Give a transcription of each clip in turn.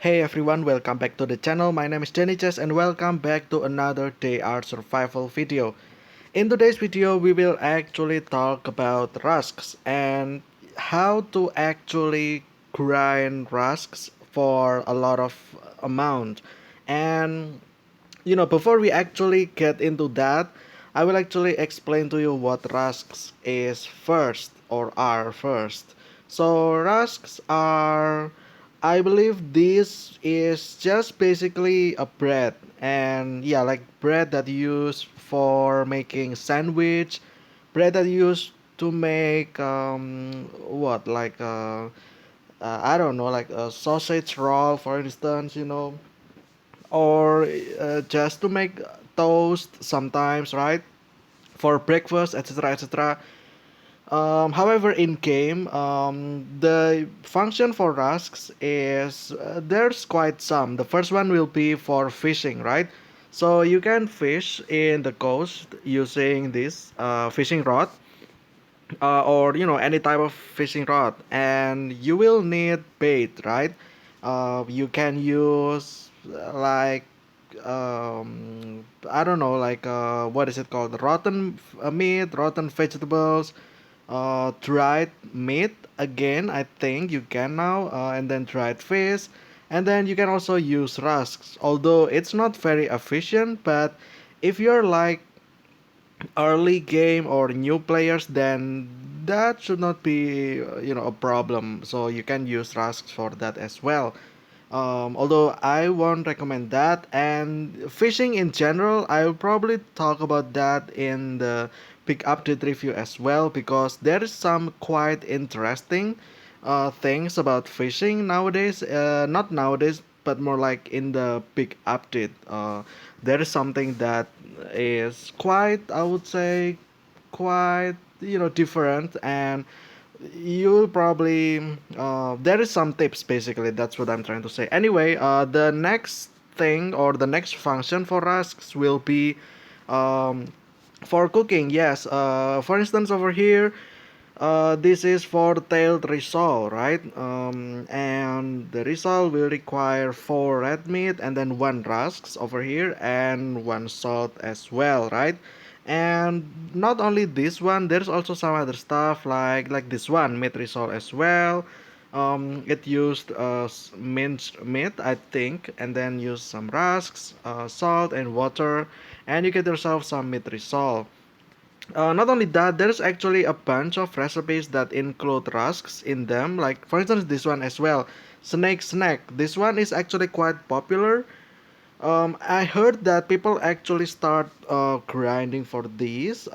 Hey everyone, welcome back to the channel. My name is Deniches and welcome back to another Day Art Survival video. In today's video, we will actually talk about rusks and how to actually grind rusks for a lot of amount. And before we actually get into that, I will actually explain to you what rusks is first or are first. So rusks are, I believe this is just basically a bread, and yeah, like bread that you use for making sandwich, bread that you use to make what like I don't know, like a sausage roll for instance, or just to make toast sometimes, right? For breakfast, etc., etc. However, in game, the function for rusks is there's quite some. The first one will be for fishing, right? So you can fish in the coast using this fishing rod, or any type of fishing rod, and you will need bait, right? You can use I don't know, like what is it called? Rotten meat, rotten vegetables, dried meat. Again, I think you can now, and then dried fish, and then you can also use rusks. Although it's not very efficient, but if you're like early game or new players, then that should not be a problem. So you can use rusks for that as well. Although I won't recommend that, and fishing in general, I will probably talk about that in the big update review as well, because there is some quite interesting things about fishing nowadays. Not nowadays, but more like in the big update. There is something that is quite, I would say, quite different, and you'll probably there is some tips, basically that's what I'm trying to say. Anyway, the next thing or the next function for rusks will be um, for cooking. Yes, for instance over here, this is for tailed risol, right? And the risol will require 4 red meat and then 1 rusks over here and 1 salt as well, right? And not only this one, there's also some other stuff like this one, meat risol as well. It used minced meat, I think, and then use some rusks, salt, and water, and you get yourself some meat risol. Not only that, there's actually a bunch of recipes that include rusks in them. Like for instance, this one as well, snake snack. This one is actually quite popular. I heard that people actually start grinding for these,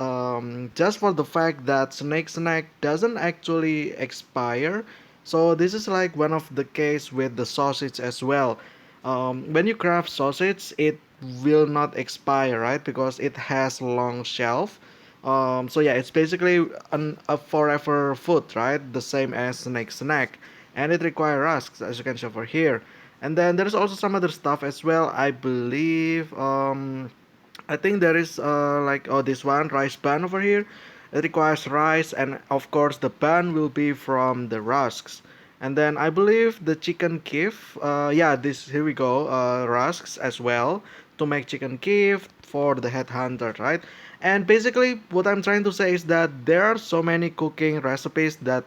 just for the fact that snake snack doesn't actually expire. So this is like one of the case with the sausage as well. When you craft sausage, it will not expire, right? Because it has long shelf. So yeah, it's basically a forever food, right? The same as snake snack, and it requires rusks, as you can see over here. And then there's also some other stuff as well. I believe I think there is like, oh, this one rice bun over here. It requires rice, and of course the bun will be from the rusks. And then I believe the chicken kif. Yeah, this here we go. Rusks as well to make chicken kif for the headhunter, right? And basically, what I'm trying to say is that there are so many cooking recipes that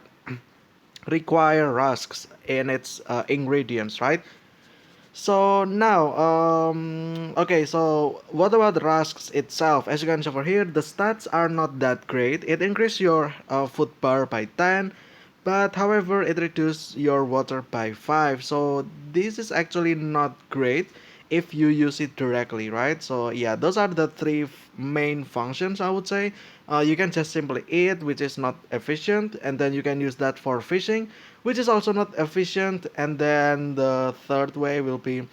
require rusks in its ingredients, right? So now, okay, so what about Rusks itself? As you can see over here, the stats are not that great. It increases your food bar by 10, but however, it reduces your water by 5. So this is actually not great if you use it directly, right? So yeah, those are the three main functions, I would say. You can just simply eat, which is not efficient, and then you can use that for fishing, which is also not efficient. And then the third way will be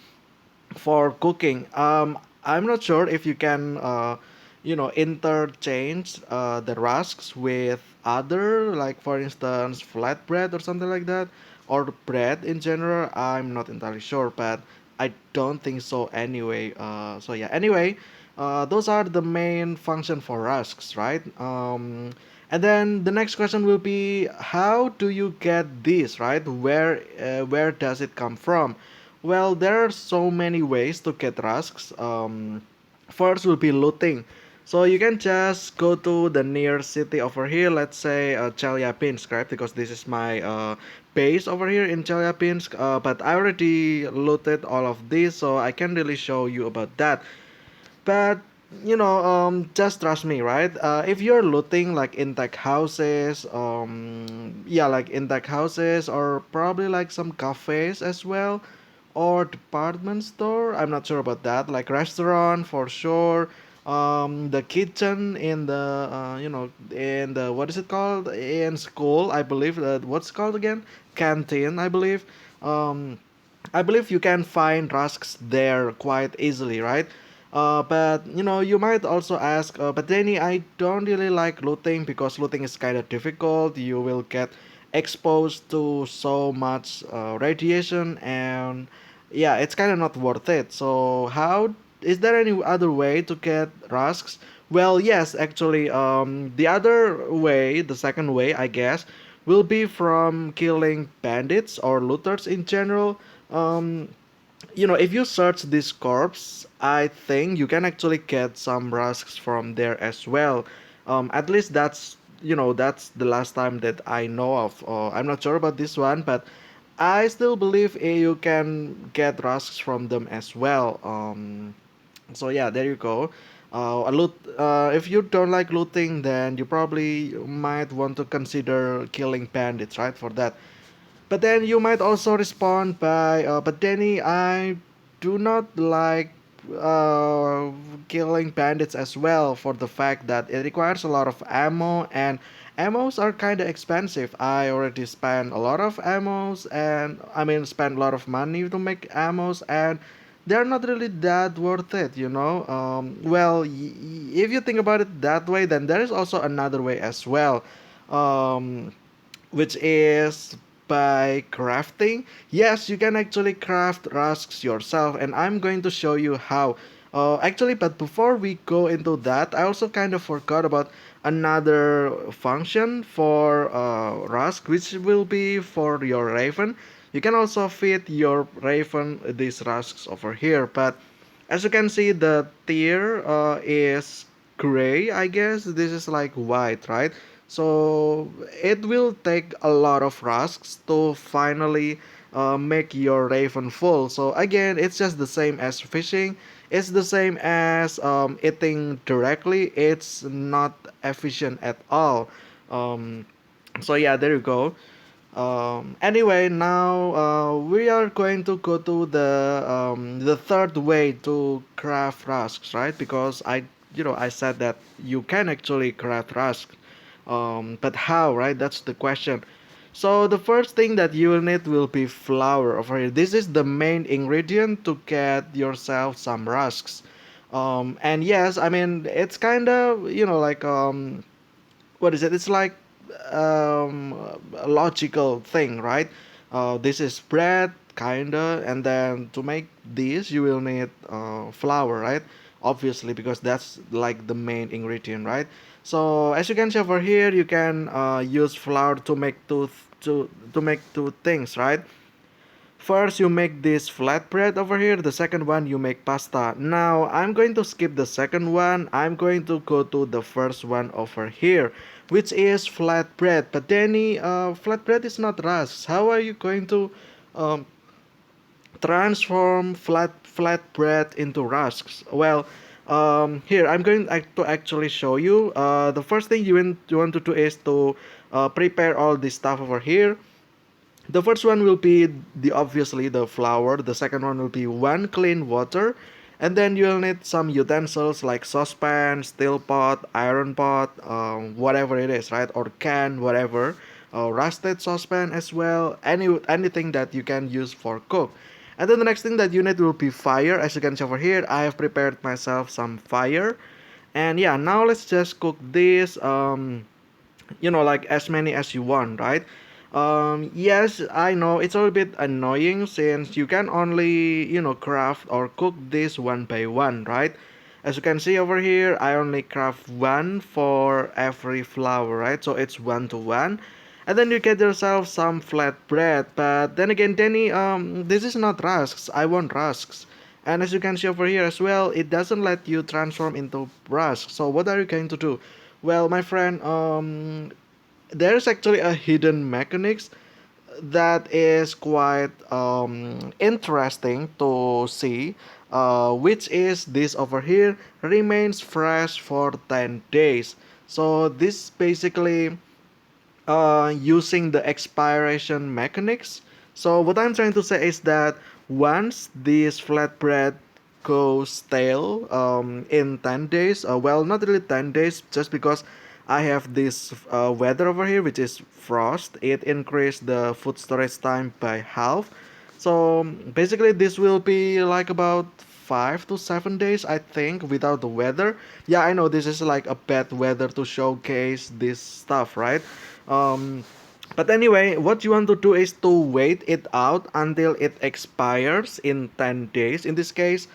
for cooking. I'm not sure if you can interchange the rusks with other, like for instance flatbread or something like that, or bread in general. I'm not entirely sure, but I don't think so anyway. So yeah, anyway, those are the main function for rusks, right? And then the next question will be, how do you get this, right? Where does it come from? Well, there are so many ways to get rusks. First will be looting. So you can just go to the near city over here, let's say Chelyabinsk, right? Because this is my base over here in Chelyabinsk. But I already looted all of this, so I can't really show you about that. But just trust me, right? If you're looting like in tech houses, yeah, like in tech houses, or probably like some cafes as well, or department store. I'm not sure about that. Like restaurant for sure. The kitchen in the in the, what is it called, in school? I believe that, what's it called again? Canteen, I believe. Um, I believe you can find rusks there quite easily, right? But you might also ask, but Danny, I don't really like looting because looting is kind of difficult. You will get exposed to so much radiation, and yeah, it's kind of not worth it. So, how is there any other way to get rusks? Well, yes, actually, the other way, the second way, I guess, will be from killing bandits or looters in general. Um, if you search this corpse, I think you can actually get some rusks from there as well. At least that's the last time that I know of. I'm not sure about this one, but I still believe you can get rusks from them as well. So yeah, there you go. If you don't like looting, then you probably might want to consider killing bandits, right? For that. But then you might also respond by, but Danny, I do not like uh, killing bandits as well for the fact that it requires a lot of ammo, and ammos are kind of expensive. I already spent a lot of ammos, and I mean, spent a lot of money to make ammos, and they're not really that worth it, well, if you think about it that way, then there is also another way as well. Um, which is by crafting. Yes, you can actually craft rusks yourself, and I'm going to show you how. Actually, but before we go into that, I also kind of forgot about another function for rusk, which will be for your raven. You can also feed your raven these rusks over here, but as you can see, the tier is gray, I guess. This is like white, right? So it will take a lot of rusks to finally make your raven full. So again, it's just the same as fishing. It's the same as eating directly. It's not efficient at all. Um, so yeah, there you go. Anyway, now we are going to go to the third way to craft rusks, right? Because I said that you can actually craft rusks, but how, right? That's the question. So the first thing that you will need will be flour over here. This is the main ingredient to get yourself some rusks. And yes, I mean it's kind of like what is it? It's like um, a logical thing, right? This is bread, kinda, and then to make this, you will need flour, right? Obviously, because that's like the main ingredient, right? So as you can see over here, you can use flour to make to make two things, right? First, you make this flatbread over here. The second one, you make pasta. Now, I'm going to skip the second one. I'm going to go to the first one over here, which is flatbread. But Danny, flatbread is not rust. How are you going to um, transform flatbread into rusks? Well, here I'm going to actually show you. The first thing you want to do is to prepare all this stuff over here. The first one will be the obviously the flour. The second one will be one clean water, and then you'll need some utensils like saucepan, steel pot, iron pot, whatever it is, right? Or can, whatever. Rusted saucepan as well. Anything that you can use for cook. And then the next thing that you need will be fire. As you can see over here, I have prepared myself some fire. And yeah, now let's just cook this. Like as many as you want, right? Yes, I know it's a little bit annoying since you can only craft or cook this one by one, right? As you can see over here, I only craft one for every flower, right? So it's 1 to 1. and then you get yourself some flat bread. But then again, Danny, this is not rusks. I want rusks. And as you can see over here as well, it doesn't let you transform into rusk. So what are you going to do? Well, my friend, there's actually a hidden mechanics that is quite interesting to see, which is this over here remains fresh for 10 days. So this basically using the expiration mechanics. So what I'm trying to say is that once this flatbread goes stale in 10 days, well, not really 10 days, just because I have this weather over here, which is frost, it increased the food storage time by half. So basically this will be like about 5 to 7 days, I think, without the weather. Yeah, I know this is like a bad weather to showcase this stuff, right? um, but anyway, what you want to do is to wait it out until it expires in 10 days in this case,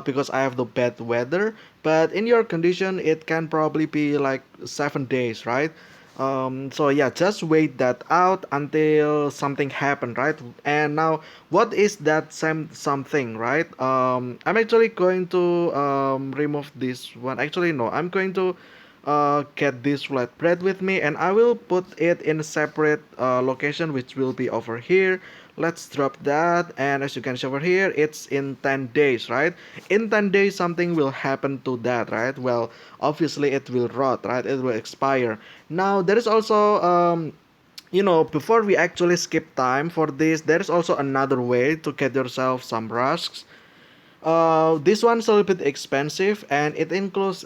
because I have the bad weather. But in your condition, it can probably be like 7 days, right? So yeah, just wait that out until something happened, right? And now, what is that same something, right? I'm actually going to remove this one. Actually, no, I'm going to get this flatbread with me, and I will put it in a separate location, which will be over here. Let's drop that, and as you can see over here, it's in 10 days, right? In 10 days something will happen to that, right? Well, obviously it will rot, right? It will expire. Now there is also before we actually skip time for this, there is also another way to get yourself some rusks. This one's a little bit expensive, and it includes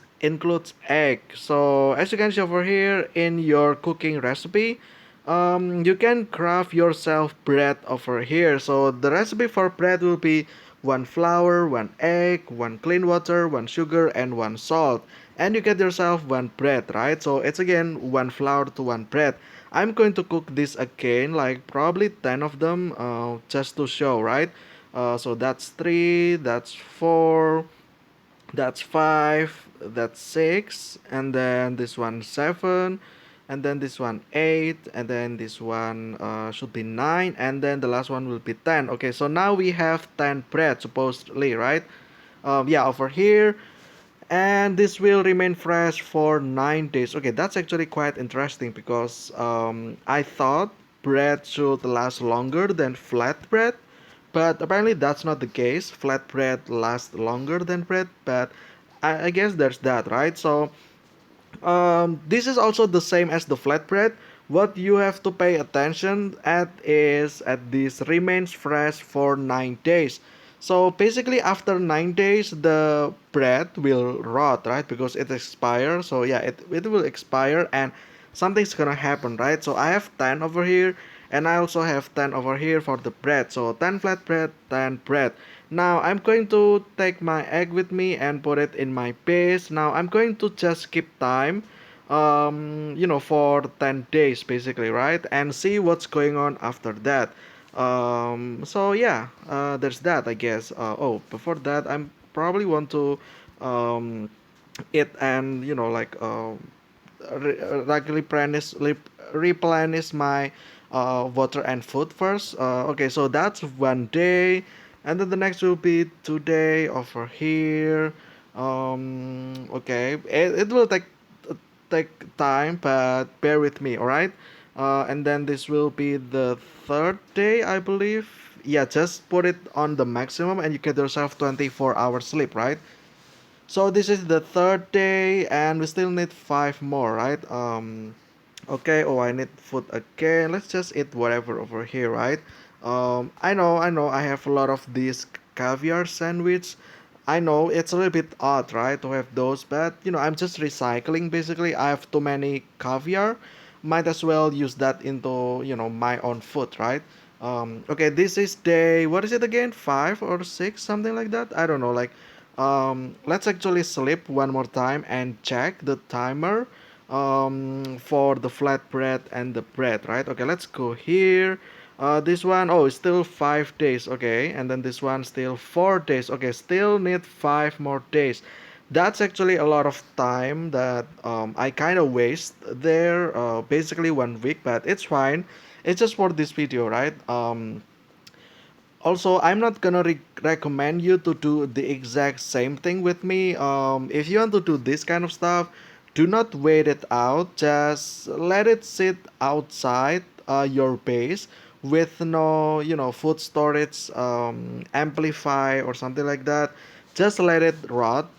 egg. So as you can see over here in your cooking recipe, you can craft yourself bread over here. So the recipe for bread will be one flour, one egg, one clean water, one sugar, and one salt. And you get yourself one bread, right? So it's again one flour to one bread. I'm going to cook this again, like probably 10 of them, just to show, right? So that's three, that's four, that's five, that's six, and then this one seven, and then this one eight, and then this one should be nine, and then the last one will be 10. Okay, so now we have 10 bread supposedly, right? Yeah, over here, and this will remain fresh for 9 days. Okay, that's actually quite interesting because I thought bread should last longer than flat bread, but apparently that's not the case. Flat bread lasts longer than bread, but I guess there's that, right? So this is also the same as the flatbread. What you have to pay attention at is at this remains fresh for 9 days. So basically, after 9 days, the bread will rot, right? Because it expires. So yeah, it will expire, and something's gonna happen, right? So I have 10 over here, and I also have 10 over here for the bread. So 10 flat bread, 10 bread. Now I'm going to take my egg with me and put it in my base. Now I'm going to just skip time, for 10 days basically, right? And see what's going on after that. So yeah, there's that, I guess. Oh, before that, I'm probably want to um, eat and replenish my water and food first. Okay, so that's one day, and then the next will be today over here. Okay, it will take time, but bear with me, all right? And then this will be the third day, I believe. Yeah, just put it on the maximum, and you get yourself 24 hours sleep, right? So this is the third day, and we still need five more, right? Okay. Oh, I need food again. Let's just eat whatever over here, right? I know. I have a lot of these caviar sandwich. I know it's a little bit odd, right, to have those, but I'm just recycling. Basically, I have too many caviar. Might as well use that into my own food, right? Okay, this is day. What is it again? 5 or 6, something like that. I don't know. Like, let's actually sleep one more time and check the timer for the flatbread and the bread, right? Okay, let's go here. This one, oh, it's still 5 days. Okay, and then this one still 4 days. Okay, still need 5 more days. That's actually a lot of time that I kind of waste there. Basically 1 week, but it's fine. It's just for this video, right? Also, I'm not gonna recommend you to do the exact same thing with me. If you want to do this kind of stuff, do not wait it out. Just let it sit outside your base with no, food storage, amplify or something like that. Just let it rot,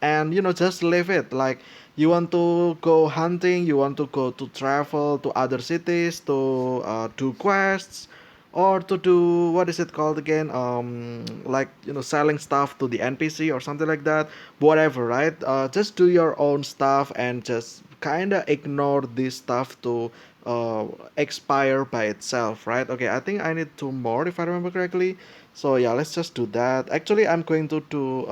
and just leave it. Like you want to go hunting, you want to go to travel to other cities to do quests or to do what is it called again, like selling stuff to the npc or something like that, whatever, right? Just do your own stuff and just kind of ignore this stuff to uh, expire by itself, right? Okay, I think I need two more if I remember correctly. So yeah, let's just do that. Actually, I'm going to do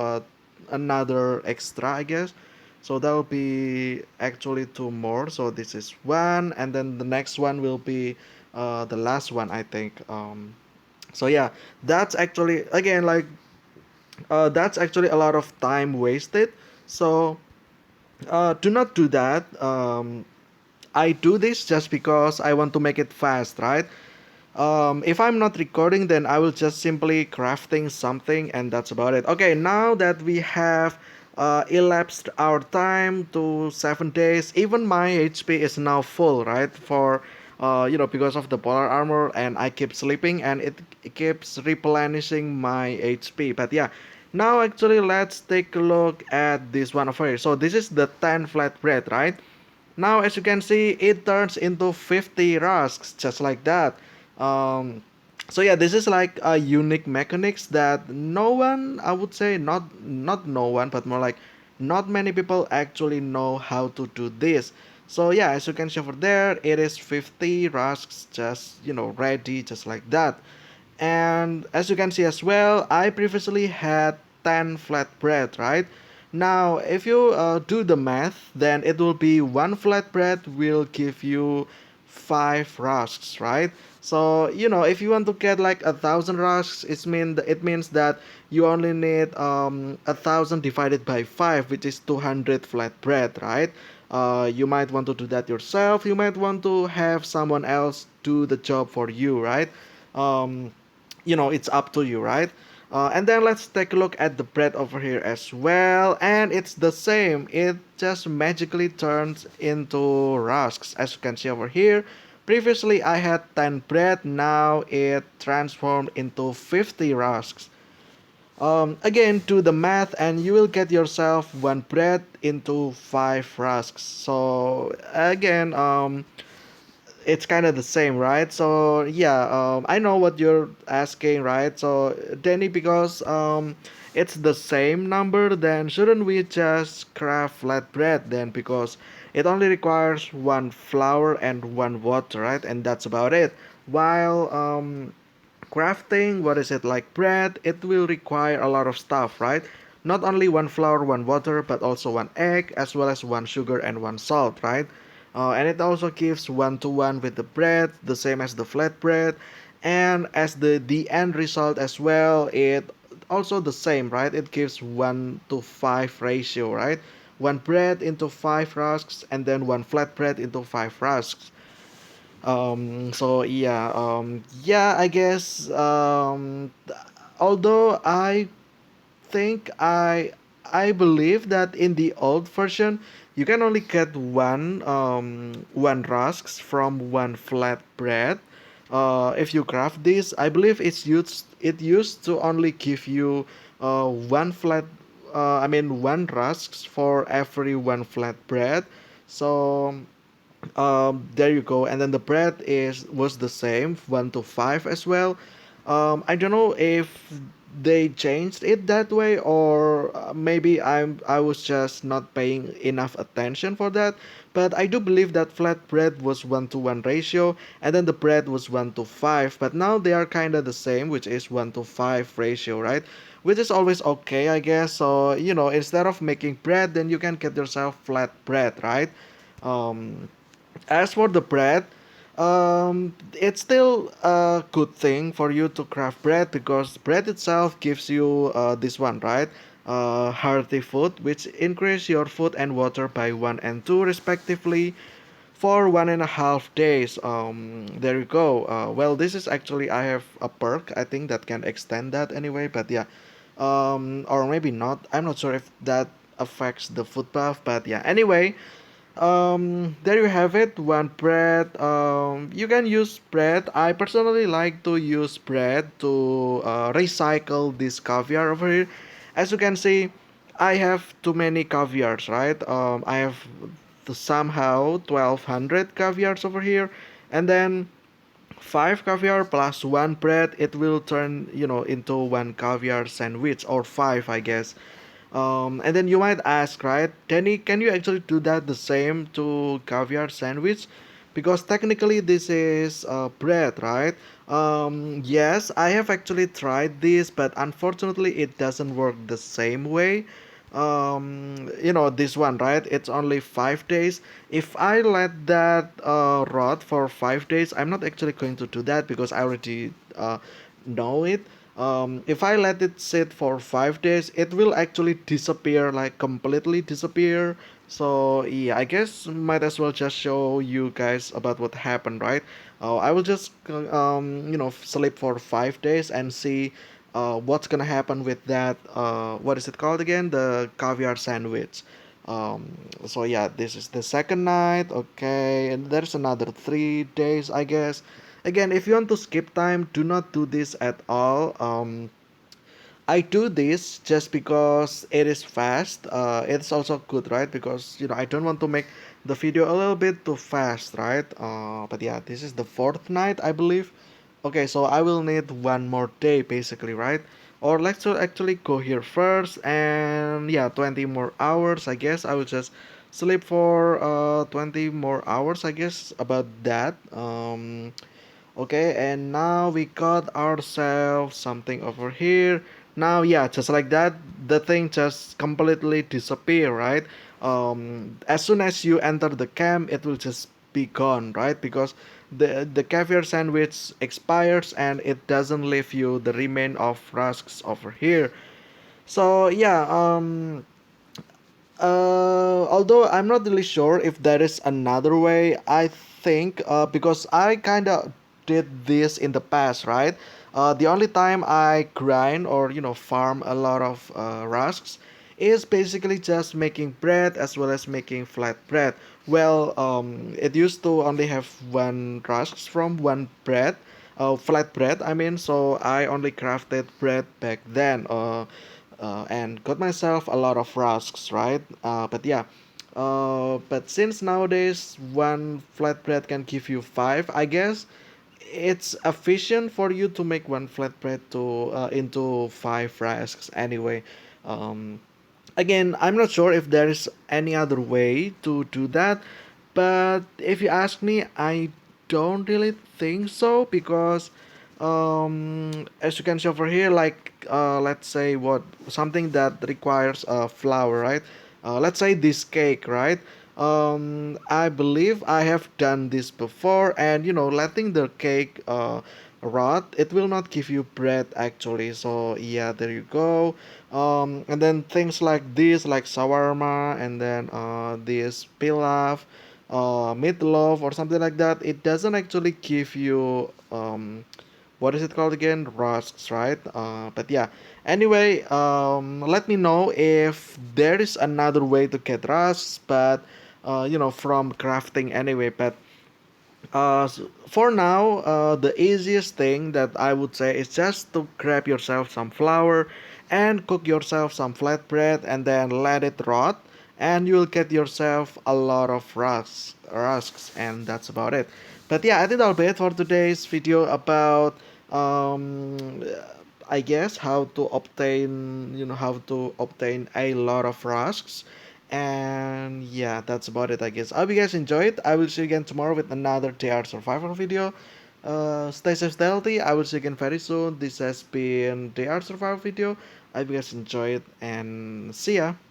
another extra, I guess. So that will be actually two more. So this is one, and then the next one will be the last one, I think. So yeah, that's actually again like that's actually a lot of time wasted. So do not do that. I do this just because I want to make it fast, right? If I'm not recording, then I will just simply crafting something, and that's about it. Okay, now that we have elapsed our time to 7 days, even my HP is now full, right? For because of the polar armor, and I keep sleeping, and it keeps replenishing my HP. But yeah, now actually let's take a look at this one over here. So this is the 10 flatbread, right? Now, as you can see, it turns into 50 rusks, just like that. Um, so yeah, this is like a unique mechanics that no one, I would say, not no one, but more like not many people actually know how to do this. So yeah, as you can see over there, it is 50 rusks, just ready, just like that. And as you can see as well, I previously had 10 flatbread, right? Now, if you do the math, then it will be one flatbread will give you 5 rusks, right? So if you want to get like 1,000 rusks, it means that you only need 1,000 divided by 5, which is 200 flatbread, right? You might want to do that yourself. You might want to have someone else do the job for you, right? Um, it's up to you, right? And then let's take a look at the bread over here as well, and it's the same. It just magically turns into rusks, as you can see over here. Previously I had 10 bread, now it transformed into 50 rusks. Again, do the math and you will get yourself one bread into 5 rusks. So again, it's kind of the same, right? So yeah, I know what you're asking, right? So Danny, because it's the same number, then shouldn't we just craft flatbread then? Because it only requires one flour and one water, right? And that's about it. While crafting, what is it, like bread, it will require a lot of stuff, right? Not only one flour, one water, but also one egg, as well as one sugar and one salt, right? And it also gives 1 to 1 with the bread, the same as the flatbread, and as the end result as well, it also the same, right? It gives 1 to 5 ratio, right? One bread into 5 rusks, and then one flatbread into 5 rusks. So yeah, I guess although I think I believe that in the old version you can only get one rusks from one flat bread. If you craft this, I believe it used to only give you one flat I mean one rusks for every one flat bread. So there you go, and then the bread is was the same 1 to 5 as well. I don't know if they changed it that way, or maybe I was just not paying enough attention for that. But I do believe that flat bread was 1 to 1 ratio, and then the bread was 1 to 5, but now they are kind of the same, which is 1 to 5 ratio, right? Which is always okay, I guess. So instead of making bread, then you can get yourself flat bread, right? um as for the bread, it's still a good thing for you to craft bread because bread itself gives you this one, right? hearty food, which increase your food and water by 1 and 2 respectively for 1.5 days. There you go. Well, this is actually, I have a perk, I think, that can extend that anyway, but yeah. Or maybe not. I'm not sure if that affects the food buff, but yeah. Anyway, there you have it, one bread. You can use bread. I personally like to use bread to recycle this caviar over here. As you can see, I have too many caviars, right? I have somehow 1200 caviars over here, and then 5 caviar plus 1 bread, it will turn, into 1 caviar sandwich, or 5, I guess. And then you might ask, right, Danny, can you actually do that the same to caviar sandwich? Because technically this is bread, right? Yes, I have actually tried this, but unfortunately it doesn't work the same way. This one, right? It's only 5 days. If I let that rot for 5 days, I'm not actually going to do that because I already know it. If I let it sit for 5 days, it will actually disappear, like completely disappear. So yeah, I guess might as well just show you guys about what happened, right? I will just sleep for 5 days and see what's gonna happen with that. What is it called again? The caviar sandwich. So yeah, this is the second night. Okay, and there's another 3 days, I guess. Again, if you want to skip time, do not do this at all. I do this just because it is fast. It's also good, right? Because I don't want to make the video a little bit too fast, right? But yeah, this is the fourth night, I believe. Okay, so I will need one more day, basically, right? Or let's actually go here first, and yeah, 20 more hours. I guess I will just sleep for 20 more hours. I guess about that. Okay, and now we got ourselves something over here. Now, yeah, just like that, the thing just completely disappear, right? As soon as you enter the camp, it will just be gone, right? Because the caviar sandwich expires and it doesn't leave you the remain of rusks over here. So yeah, although I'm not really sure if there is another way, I think because I kind of did this in the past, right? The only time I grind or farm a lot of rusks is basically just making bread as well as making flat bread. Well, it used to only have one rusks from one bread, flat bread. I mean, so I only crafted bread back then. And got myself a lot of rusks, right? But yeah, but since nowadays one flatbread can give you 5, I guess it's efficient for you to make one flatbread to into 5 rusks anyway. Um, Again, I'm not sure if there is any other way to do that, but if you ask me, I don't really think so because as you can see over here, like let's say what something that requires flour, right? Let's say this cake, right? I believe I have done this before, and letting the cake rot, it will not give you bread actually. So yeah, there you go. And then things like this, like shawarma, and then this pilaf, meatloaf, or something like that, it doesn't actually give you what is it called again? Rusks, right? But yeah. Anyway, let me know if there is another way to get rusks, but from crafting anyway. But for now, the easiest thing that I would say is just to grab yourself some flour and cook yourself some flatbread and then let it rot, and you'll get yourself a lot of rusks, and that's about it. But yeah, I think that'll be it for today's video about um, I guess how to obtain a lot of rusks. And yeah, that's about it, I guess. I hope you guys enjoyed. I will see you again tomorrow with another TR survival video. Stay safe, stay healthy. I will see you again very soon. This has been TR survival video. I hope you guys enjoyed and see ya.